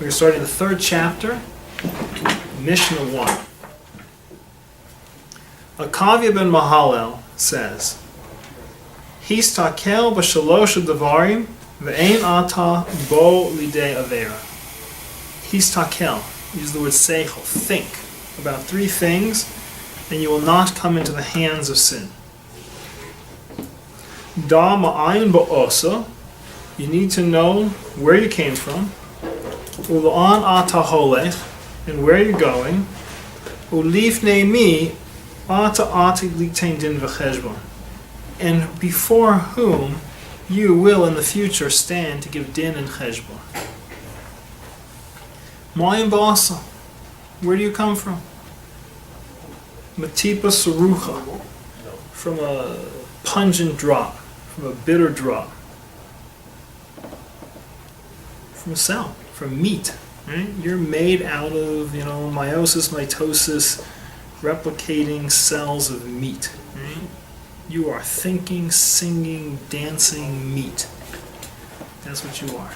We're starting the third chapter, Mishnah 1. Akavia ben Mahalel says, Histakel b'shalosh devarim ve'ein ata bo lidei avera. Histakel, use the word seichel, think about three things, and you will not come into the hands of sin. Da ma'ayin ba'osa, you need to know where you came from. Ula'an ata holech, and where you're going. Ulifnei mi ata ati litein din v'cheshbon, and before whom you will in the future stand to give din and cheshbon. Ma'ayin ba'osa, where do you come from? Matipa sarucha, from a pungent drop, from a bitter drop, from a cell, from meat. Right? You're made out of, meiosis, mitosis, replicating cells of meat. Right? You are thinking, singing, dancing meat. That's what you are.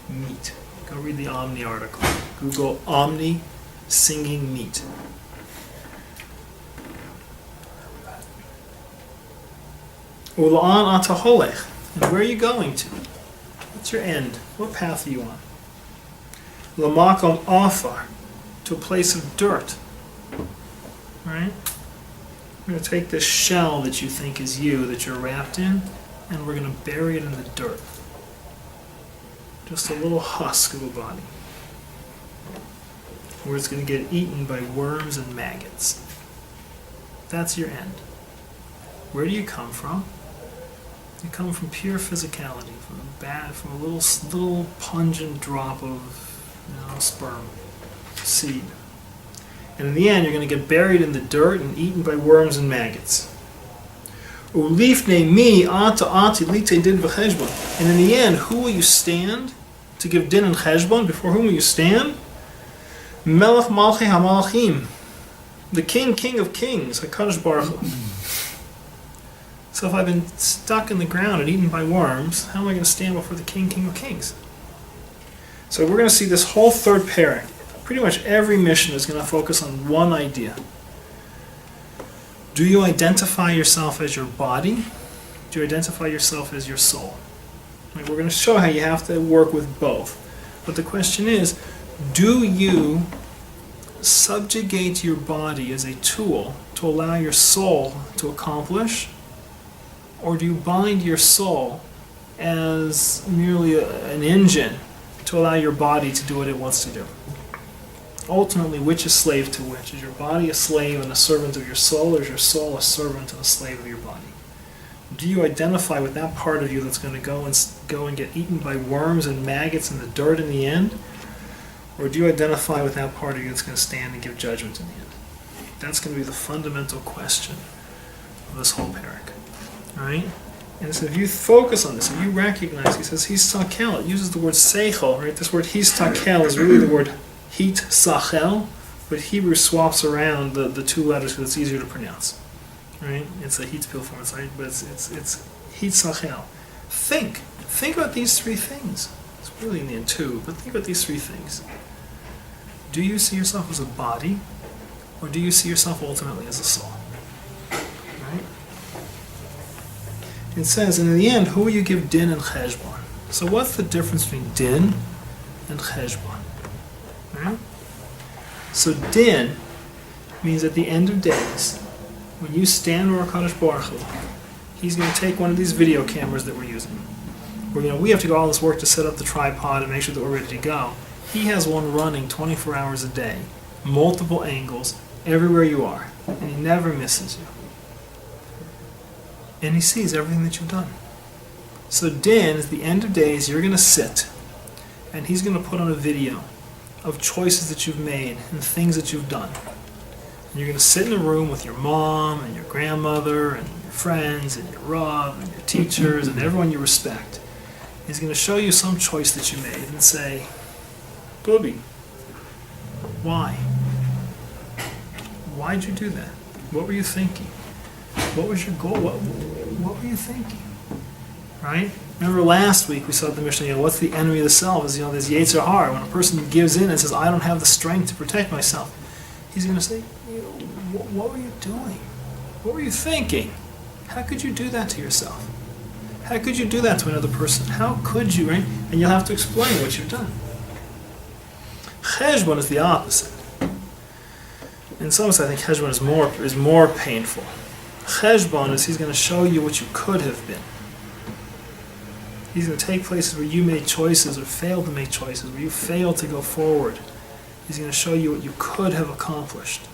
Meat. Go read the Omni article. Google Omni singing meat. Ula'an ataholech. And where are you going to? What's your end? What path are you on? Lamakom afar, to a place of dirt. Right? We're going to take this shell that you think is you, that you're wrapped in, and we're going to bury it in the dirt. Just a little husk of a body. Where it's going to get eaten by worms and maggots. That's your end. Where do you come from? You come from pure physicality, from a little pungent drop of sperm, seed. And in the end, you're going to get buried in the dirt and eaten by worms and maggots. Ulifnei mi ata ati litein din v'cheshbon. And in the end, who will you stand to give din and cheshbon? Before whom will you stand? Melech malchei hamalachim, the king of kings, HaKadosh Baruch Hu. So if I've been stuck in the ground and eaten by worms, how am I going to stand before the king of kings? So we're going to see this whole third parak. Pretty much every mission is going to focus on one idea. Do you identify yourself as your body? Do you identify yourself as your soul? We're going to show how you have to work with both. But the question is, do you subjugate your body as a tool to allow your soul to accomplish? Or do you bind your soul as merely an engine to allow your body to do what it wants to do? Ultimately, which is slave to which? Is your body a slave and a servant of your soul, or is your soul a servant and a slave of your body? Do you identify with that part of you that's going to go and get eaten by worms and maggots in the dirt in the end? Or do you identify with that part of you that's going to stand and give judgment in the end? That's going to be the fundamental question of this whole parak. Right? And so if you focus on this, if you recognize, he says, histakel, it uses the word seichel, right? This word histakel is really the word hit sachel, but Hebrew swaps around the two letters because it's easier to pronounce. Right? It's a hit pil form, right? But it's hit sachel. Think about these three things. It's really in the end two, but think about these three things. Do you see yourself as a body, or do you see yourself ultimately as a soul? Right? It says, and in the end, who will you give din and cheshbon? So what's the difference between din and cheshbon? Right? So din means at the end of days, when you stand before HaKadosh Baruch Hu, he's going to take one of these video cameras that we're using. We have to do all this work to set up the tripod and make sure that we're ready to go. He has one running 24 hours a day, multiple angles, everywhere you are, and he never misses you. And he sees everything that you've done. So din, at the end of days, you're going to sit, and he's going to put on a video of choices that you've made and things that you've done. And you're going to sit in a room with your mom and your grandmother and your friends and your Rav and your teachers and everyone you respect. He's going to show you some choice that you made and say, Booby, why? Why'd you do that? What were you thinking? What was your goal? What were you thinking? right? Remember last week we saw the Mishnah, what's the enemy of the self? Is, this Yetzer Hara. When a person gives in and says, I don't have the strength to protect myself, he's going to say, what were you doing? What were you thinking? How could you do that to yourself? How could you do that to another person? How could you, right? And you'll have to explain what you've done. Cheshbon is the opposite. In some ways, I think Cheshbon is more painful. Cheshbon is he's going to show you what you could have been. He's going to take places where you made choices or failed to make choices, where you failed to go forward. He's going to show you what you could have accomplished.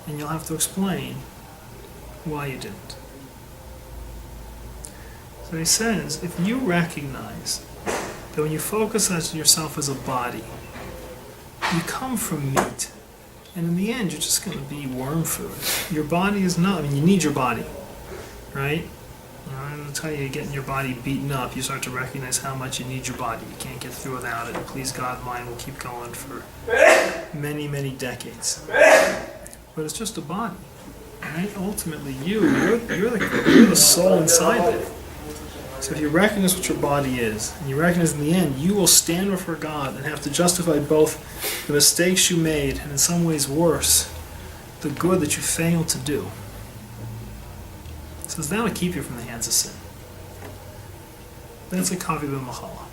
And you'll have to explain why you didn't. So he says, if you recognize that when you focus on yourself as a body, you come from meat, and in the end you're just going to be worm food. Your body is not, you need your body, right? I'm going to tell you, you're getting your body beaten up, you start to recognize how much you need your body. You can't get through without it, and please God, mine will keep going for many, many decades. But it's just a body, right? Ultimately, you're the soul inside it. So if you recognize what your body is, and you recognize in the end, you will stand before God and have to justify both the mistakes you made, and in some ways worse, the good that you failed to do. So it's now to keep you from the hands of sin. That's a kavi b'machala.